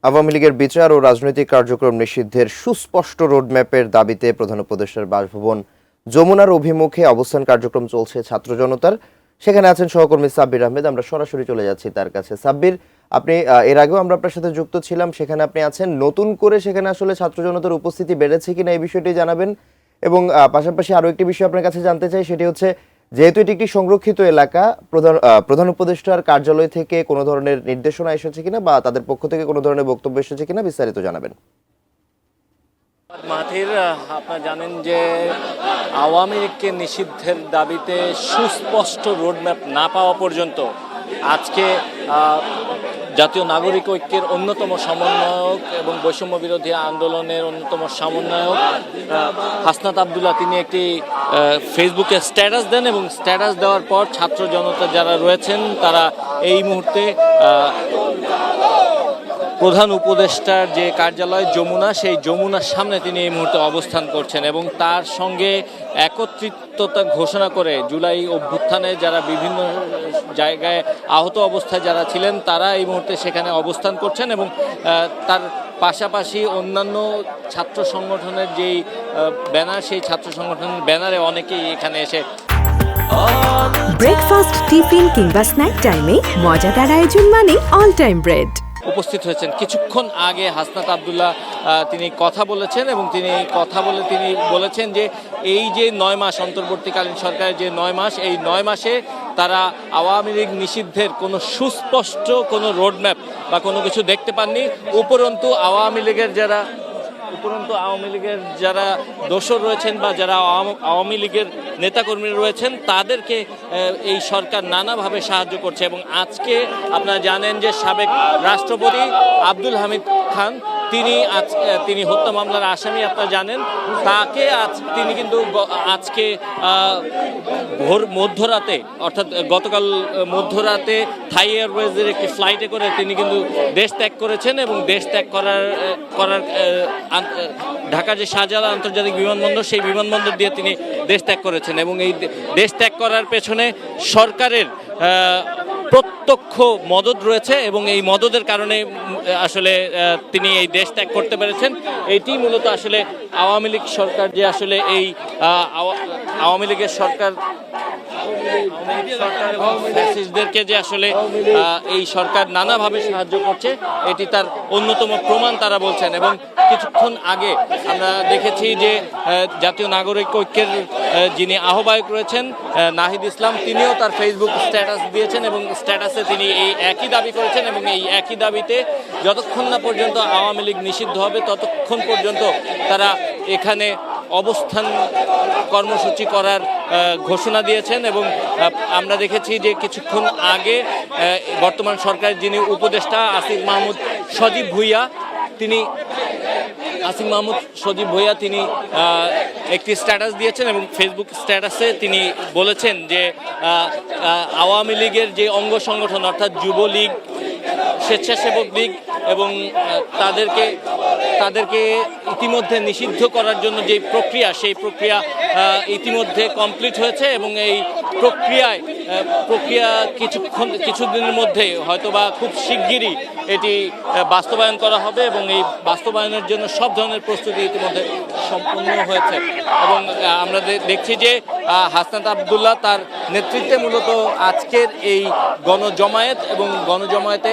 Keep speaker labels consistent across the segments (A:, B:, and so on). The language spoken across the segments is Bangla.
A: আওয়ামী লীগের বিচার ও রাজনৈতিক কার্যক্রম নিষিদ্ধের সুস্পষ্ট রোডম্যাপের দাবিতে প্রধান উপদেষ্টার বাসভবন যমুনার অভিমুখে অবস্থান কার্যক্রম চলছে ছাত্র জনতার। সেখানে আছেন সহকর্মী সাব্বির আহমেদ। আমরা সরাসরি চলে যাচ্ছি তার কাছে। সাব্বির, আপনি এর আগেও আমরা আপনার সাথে যুক্ত ছিলাম, সেখানে আপনি আছেন। নতুন করে সেখানে আসলে ছাত্র জনতার উপস্থিতি বেড়েছে কিনা এই বিষয়টি জানাবেন, এবং পাশাপাশি আরো একটি বিষয় আপনার কাছে জানতে চাই, সেটি হচ্ছে যেহেতু এটি একটি সংরক্ষিত এলাকা, প্রধান উপদেষ্টার কার্যালয় থেকে কোনো ধরনের নির্দেশনা এসেছে কিনা বা তাদের পক্ষ থেকে কোনো ধরনের বক্তব্য এসেছে কিনা বিস্তারিত জানাবেন।
B: মাথির, আপনারা জানেন যে আওয়ামী লীগকে নিষিদ্ধের দাবিতে সুস্পষ্ট রোডম্যাপ না পাওয়া পর্যন্ত আজকে জাতীয় নাগরিক ঐক্যের অন্যতম সমন্বয়ক এবং বৈষম্য বিরোধী আন্দোলনের অন্যতম সমন্বয়ক হাসনাত আবদুল্লাহ তিনি একটি ফেসবুকে স্ট্যাটাস দেন, এবং স্ট্যাটাস দেওয়ার পর ছাত্র জনতা যারা রয়েছেন তারা এই মুহূর্তে প্রধান উপদেষ্টার যে কার্যালয় যমুনা, সেই যমুনার সামনে তিনি এই মুহূর্তে অবস্থান করছেন এবং তার সঙ্গে একত্রিততা ঘোষণা করে জুলাই অভ্যুত্থানে যারা বিভিন্ন জায়গায় আহত অবস্থায় যারা ছিলেন তারা এই মুহূর্তে সেখানে অবস্থান করছেন, এবং তার পাশাপাশি অন্যান্য ছাত্র সংগঠনের যেই ব্যানার, সেই ছাত্র সংগঠনের ব্যানারে অনেকেই এখানে এসে
C: ব্রেকফাস্ট, টিফিন কিংবা স্ন্যাক টাইমে মজাদার আয়োজন মানে অল টাইম ব্রেড
B: উপস্থিত হয়েছেন। কিছুক্ষণ আগে হাসনাত আবদুল্লাহ তিনি কথা বলেছেন, এবং তিনি বলেছেন যে এই যে 9 মাস অন্তর্বর্তীকালীন সরকারের যে 9 মাস, এই 9 মাসে তারা আওয়ামী লীগ নিষিদ্ধের কোনো সুস্পষ্ট কোনো রোডম্যাপ বা কোনো কিছু দেখতে পাননি। উপরন্তু আওয়ামী লীগের যারা দোসর রয়েছেন বা যারা আওয়ামী লীগের নেতাকর্মীরা রয়েছেন তাদেরকে এই সরকার নানাভাবে সাহায্য করছে। এবং আপনারা জানেন যে সাবেক রাষ্ট্রপতি আব্দুল হামিদ খান তিনি হত্যা মামলার আসামি, আপনারা জানেন। তিনি কিন্তু আজকে মধ্যরাতে, অর্থাৎ গতকাল মধ্যরাতে থাই এয়ারওয়েজের একটি ফ্লাইটে করে তিনি কিন্তু দেশ ত্যাগ করেছেন, এবং দেশ ত্যাগ করার ঢাকার যে শাহজালাল আন্তর্জাতিক বিমানবন্দর, সেই বিমানবন্দর দিয়ে তিনি দেশ ত্যাগ করেছেন। এবং এই দেশ ত্যাগ করার পেছনে সরকারের প্রত্যক্ষ মদদ রয়েছে, এবং এই মদদের কারণে আসলে তিনি এই দেশ ত্যাগ করতে পেরেছেন। এটি মূলত আসলে আওয়ামী লীগ সরকার যে আসলে এই আওয়ামী লীগের সরকার এবং ফ্যাসিস্টদেরকে যে আসলে এই সরকার নানাভাবে সাহায্য করছে, এটি তার অন্যতম প্রমাণ তারা বলছেন। এবং কিছুক্ষণ আগে আমরা দেখেছি যে জাতীয় নাগরিক ঐক্যের যিনি আহ্বায়ক রয়েছেন নাহিদ ইসলাম, তিনিও তার ফেসবুক স্ট্যাটাস দিয়েছেন, এবং স্ট্যাটাসে তিনি এই একই দাবি করেছেন, এবং এই একই দাবিতে যতক্ষণ না পর্যন্ত আওয়ামী লীগ নিষিদ্ধ হবে ততক্ষণ পর্যন্ত তারা এখানে অবস্থান কর্মসূচি করার ঘোষণা দিয়েছেন। এবং আমরা দেখেছি যে কিছুক্ষণ আগে বর্তমান সরকারের যিনি উপদেষ্টা আসিফ মাহমুদ সজীব ভুঁইয়া তিনি একটি স্ট্যাটাস দিয়েছেন, এবং ফেসবুক স্ট্যাটাসে তিনি বলেছেন যে আওয়ামী লীগের যে অঙ্গ সংগঠন অর্থাৎ যুবলীগ, স্বেচ্ছাসেবক লীগ, এবং তাদেরকে ইতিমধ্যে নিষিদ্ধ করার জন্য যে প্রক্রিয়া, সেই প্রক্রিয়া ইতিমধ্যে কমপ্লিট হয়েছে, এবং এই প্রক্রিয়া কিছুদিনের মধ্যে হয়তোবা খুব শিগগিরই এটি বাস্তবায়ন করা হবে, এবং এই বাস্তবায়নের জন্য সব ধরনের প্রস্তুতি ইতিমধ্যে সম্পন্ন হয়েছে। এবং আমরা দেখছি যে হাসনাত আবদুল্লাহ তার নেতৃত্বে মূলত আজকের এই গণজমায়েত, এবং গণজমায়েতে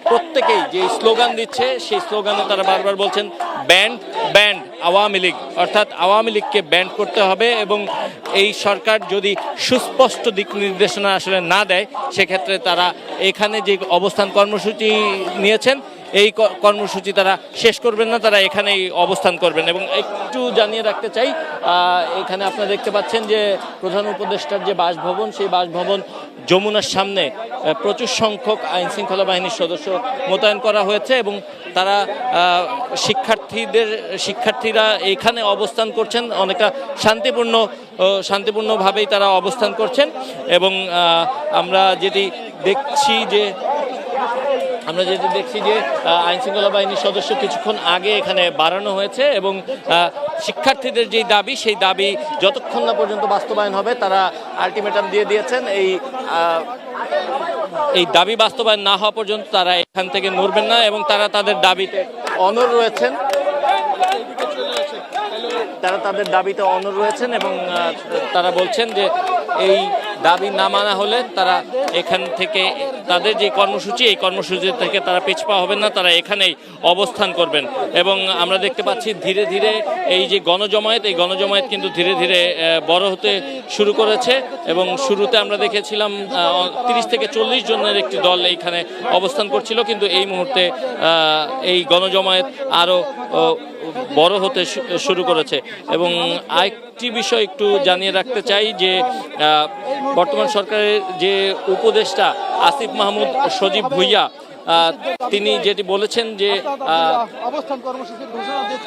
B: প্রত্যেকেই যে স্লোগান দিচ্ছে, সেই স্লোগানে তারা বারবার বলছেন ব্যান্ড ব্যান্ড আওয়ামী লীগ, অর্থাৎ আওয়ামী লীগকে ব্যান্ড করতে হবে। এবং এই সরকার যদি সুস্পষ্ট দিক নির্দেশনা আসলে না দেয়, সেক্ষেত্রে তারা এখানে যে অবস্থান কর্মসূচি নিয়েছেন, এই কর্মসূচি তারা শেষ করবেন না, তারা এখানেই অবস্থান করবেন। এবং একটু জানিয়ে রাখতে চাই, এখানে আপনারা দেখতে পাচ্ছেন যে প্রধান উপদেষ্টার যে বাসভবন, সেই বাসভবন যমুনার সামনে প্রচুর সংখ্যক আইনশৃঙ্খলা বাহিনীর সদস্য মোতায়েন করা হয়েছে, এবং তারা শিক্ষার্থীরা এখানে অবস্থান করছেন অনেকটা শান্তিপূর্ণভাবেই তারা অবস্থান করছেন। এবং আমরা যেটি দেখছি যে আইনশৃঙ্খলা বাহিনীর সদস্য কিছুক্ষণ আগে এখানে বাড়ানো হয়েছে, এবং শিক্ষার্থীদের যেই দাবি, সেই দাবি যতক্ষণ না পর্যন্ত বাস্তবায়ন হবে তারা আলটিমেটাম দিয়ে দিয়েছেন। এই এই দাবি বাস্তবায়ন না হওয়া পর্যন্ত তারা এখান থেকে নড়বেন না এবং তারা তাদের দাবিতে অনড় রয়েছেন। তারা তাদের দাবিতে অনড় রয়েছেন এবং তারা বলছেন যে এই দাবি না মানা হলে তারা এখান থেকে তাদের যে কর্মসূচি, এই কর্মসূচি থেকে তারা পিছপা হবেন না, তারা এখানেই অবস্থান করবেন। এবং আমরা দেখতে পাচ্ছি ধীরে ধীরে এই যে গণজমায়েত, এই গণজমায়েত কিন্তু ধীরে ধীরে বড় হতে শুরু করেছে এবং শুরুতে আমরা দেখেছিলাম 30 থেকে 40 জনের একটি দল এইখানে অবস্থান করছিল, কিন্তু এই মুহূর্তে এই গণজমায়েত আরও বড় হতে শুরু করেছে। এবং আরেকটি বিষয় একটু জানিয়ে রাখতে চাই যে বর্তমান সরকারের যে উপদেষ্টা আসিফ মাহমুদ সজীব ভুইয়া, তিনি যেটি বলেছেন যে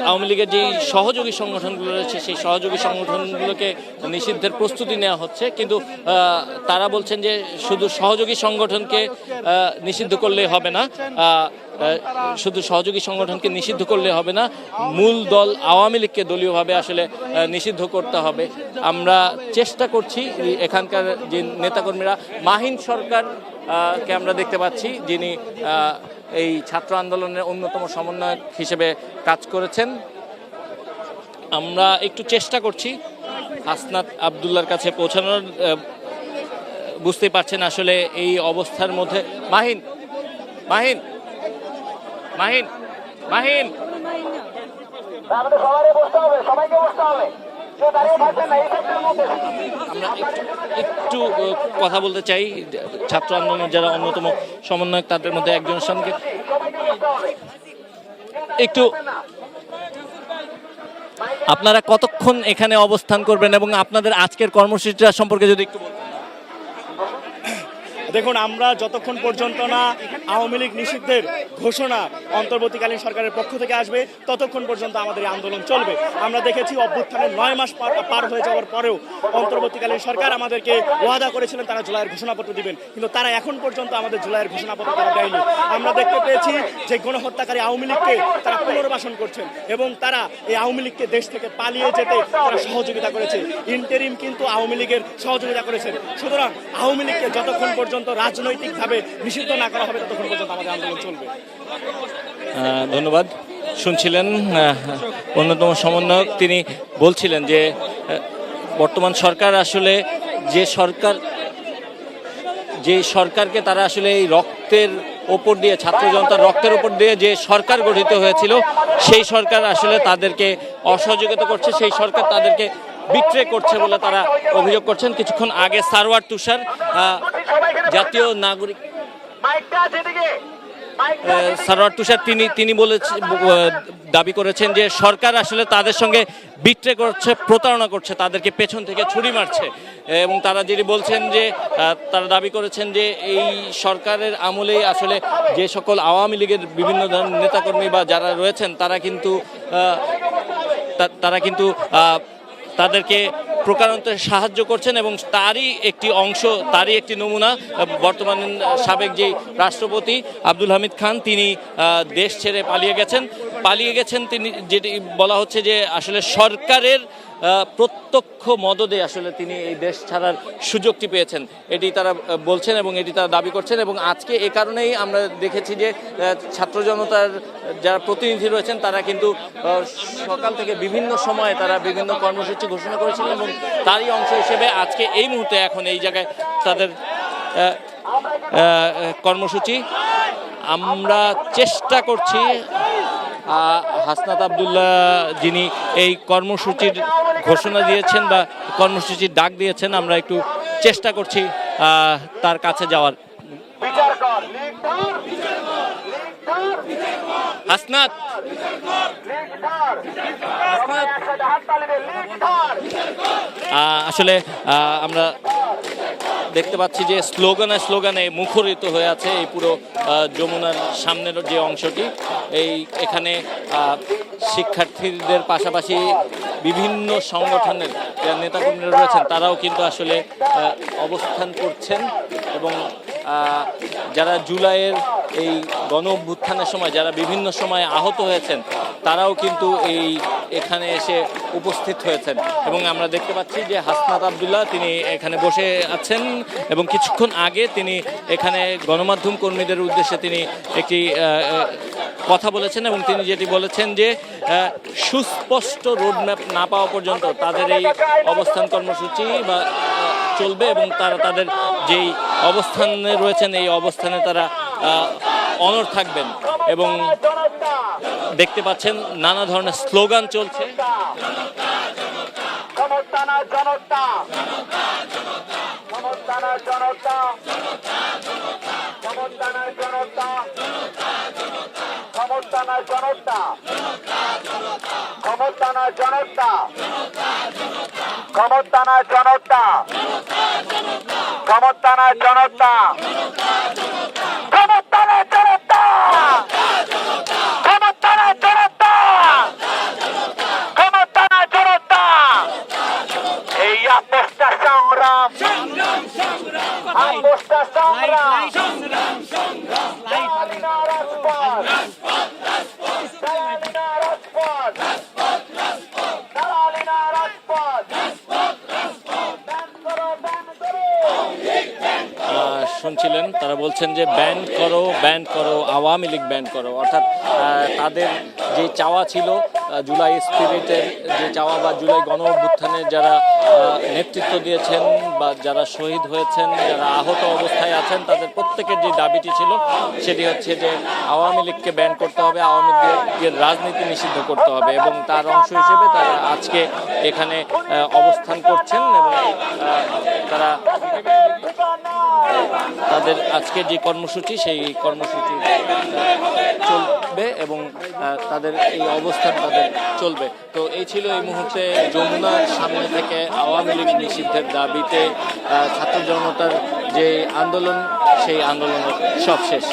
B: আওয়ামী লীগের যেই সহযোগী সংগঠনগুলো রয়েছে সেই সহযোগী সংগঠনগুলোকে নিষিদ্ধের প্রস্তুতি নেওয়া হচ্ছে, কিন্তু তারা বলছেন যে শুধু সহযোগী সংগঠনকে নিষিদ্ধ করলে হবে না, শুধু সহযোগী সংগঠনকে নিষিদ্ধ করলে হবে না, মূল দল আওয়ামী লীগকে দলীয়ভাবে আসলে নিষিদ্ধ করতে হবে। আমরা চেষ্টা করছি এখানকার যে নেতাকর্মীরা, মাহিন সরকার কে আমরা দেখতে পাচ্ছি, যিনি এই ছাত্র আন্দোলনের অন্যতম সমন্বয়ক হিসেবে কাজ করেছেন। আমরা একটু চেষ্টা করছি হাসনাত আবদুল্লাহর কাছে পৌঁছানোর। বুঝতেই পারছেন আসলে এই অবস্থার মধ্যে মাহিন মাহিন মাহিন মাহিন আমরা একটু কথা বলতে চাই ছাত্র আন্দোলনের যারা অন্যতম সমন্বয়ক তাদের মধ্যে একজনের সঙ্গে। একটু আপনারা কতক্ষণ এখানে অবস্থান করবেন এবং আপনাদের আজকের কর্মসূচিটা সম্পর্কে যদি একটু বলতেন।
D: দেখুন, আমরা যতক্ষণ পর্যন্ত না আওয়ামী লীগ নিষিদ্ধের ঘোষণা অন্তর্বর্তীকালীন সরকারের পক্ষ থেকে আসবে ততক্ষণ পর্যন্ত আমাদের এই আন্দোলন চলবে। আমরা দেখেছি অভ্যুত্থানের 9 মাস পার হয়ে যাওয়ার পরেও অন্তর্বর্তীকালীন সরকার আমাদেরকে ওয়াদা করেছিলেন তারা জুলাইয়ের ঘোষণাপত্র দিবেন, কিন্তু তারা এখন পর্যন্ত আমাদের জুলাইয়ের ঘোষণাপত্র তারা দেয়নি। আমরা দেখতে পেয়েছি যে গণহত্যাকারী আওয়ামী লীগকে তারা পুনর্বাসন করছেন এবং তারা এই আওয়ামী লীগকে দেশ থেকে পালিয়ে যেতে তারা সহযোগিতা করেছে। ইন্টারিম কিন্তু আওয়ামী লীগের সহযোগিতা করেছেন। সুতরাং আওয়ামী লীগকে যতক্ষণ পর্যন্ত রাজনৈতিকভাবে নিষিদ্ধ না করা হবে ততক্ষণ পর্যন্ত আমাদের আন্দোলন চলবে।
B: ধন্যবাদ। শুনছিলেন অন্যতম সমন্বয়ক, তিনি বলছিলেন যে বর্তমান সরকার আসলে যে সরকারকে তারা আসলে এই রক্তের ওপর দিয়ে, ছাত্র জনতার রক্তের উপর দিয়ে যে সরকার গঠিত হয়েছিল সেই সরকার আসলে তাদেরকে অসহযোগিতা করছে, সেই সরকার তাদেরকে বিট্রে করছে বলে তারা অভিযোগ করছেন। কিছুক্ষণ আগে সারওয়ার তুষার জাতীয় নাগরিক সারওয়ার তুষার তিনি দাবি করেছেন যে সরকার আসলে তাদের সঙ্গে বিট্রে করছে, প্রতারণা করছে, তাদেরকে পেছন থেকে ছুরি মারছে। এবং তারা যেটি বলছেন যে তারা দাবি করেছেন যে এই সরকারের আমলেই আসলে যে সকল আওয়ামী লীগের বিভিন্ন ধরনের নেতাকর্মী বা যারা রয়েছেন তারা কিন্তু তাদেরকে প্রকারান্তে সাহায্য করছেন এবং তারই একটি অংশ, তারই একটি নমুনা বর্তমান সাবেক যে রাষ্ট্রপতি আব্দুল হামিদ খান, তিনি দেশ ছেড়ে পালিয়ে গেছেন। তিনি যেটি বলা হচ্ছে যে আসলে সরকারের প্রত্যক্ষ মদদে আসলে তিনি এই দেশ ছাড়ার সুযোগটি পেয়েছেন, এটি তারা বলছেন এবং এটি তারা দাবি করছেন। এবং আজকে এ কারণেই আমরা দেখেছি যে ছাত্র জনতার যারা প্রতিনিধি রয়েছেন তারা কিন্তু সকাল থেকে বিভিন্ন সময়ে তারা বিভিন্ন কর্মসূচি ঘোষণা করেছিলেন এবং তারই অংশ হিসেবে আজকে এই মুহূর্তে এখন এই জায়গায় তাদের কর্মসূচি। আমরা চেষ্টা করছি হাসনাত আবদুল্লাহ যিনি এই কর্মসূচির ঘোষণা দিয়েছেন বা কর্মসূচির ডাক দিয়েছেন, আমরা একটু চেষ্টা করছি তার কাছে যাওয়ার। হাসনাত, আসলে আমরা দেখতে পাচ্ছি যে স্লোগানে মুখরিত হয়ে আছে এই পুরো যমুনার সামনের যে অংশটি। এখানে শিক্ষার্থীদের পাশাপাশি বিভিন্ন সংগঠনের নেতাকর্মীরা রয়েছেন, তারাও কিন্তু আসলে অবস্থান করছেন এবং যারা জুলাইয়ের এই গণ অভ্যুত্থানের সময় যারা বিভিন্ন সময় আহত হয়েছেন তারাও কিন্তু এখানে এসে উপস্থিত হয়েছেন এবং আমরা দেখতে পাচ্ছি যে হাসনাত আব্দুল্লাহ তিনি এখানে বসে আছেন এবং কিছুক্ষণ আগে তিনি এখানে গণমাধ্যম কর্মীদের উদ্দেশ্যে তিনি একটি কথা বলেছেন এবং তিনি যেটি বলেছেন যে সুস্পষ্ট রোডম্যাপ না পাওয়া পর্যন্ত তাদের এই অবস্থান কর্মসূচি বা চলবে এবং তারা তাদের যেই অবস্থানে রয়েছেন এই অবস্থানে তারা অনড় থাকবেন এবং দেখতে পাচ্ছেন নানা ধরনের স্লোগান চলছে। শুনছিলেন তারা বলছেন যে ব্যান করো আওয়ামী লীগ ব্যান করো, অর্থাৎ তাদের যে চাওয়া ছিল জুলাই স্পিরিটের যে চাওয়া বা জুলাই গণ অভ্যুত্থানের যারা নেতৃত্ব দিয়েছেন বা যারা শহীদ হয়েছেন, যারা আহত অবস্থায় আছেন, তাদের প্রত্যেকের যে দাবিটি ছিল সেটি হচ্ছে যে আওয়ামী লীগকে ব্যান করতে হবে, আওয়ামী লীগের রাজনীতি নিষিদ্ধ করতে হবে এবং তার অংশ হিসেবে তারা আজকে এখানে অবস্থান করছেন এবং তারা তাদের আজকে যে কর্মসূচি সেই কর্মসূচি চলবে এবং তাদের এই অবস্থান তাদের চলবে। তো এই ছিল এই মুহূর্তে যমুনার সামনে থেকে আওয়ামী লীগ নিষিদ্ধের দাবিতে ছাত্র জনতার যে আন্দোলন, সেই আন্দোলনের সব শেষ।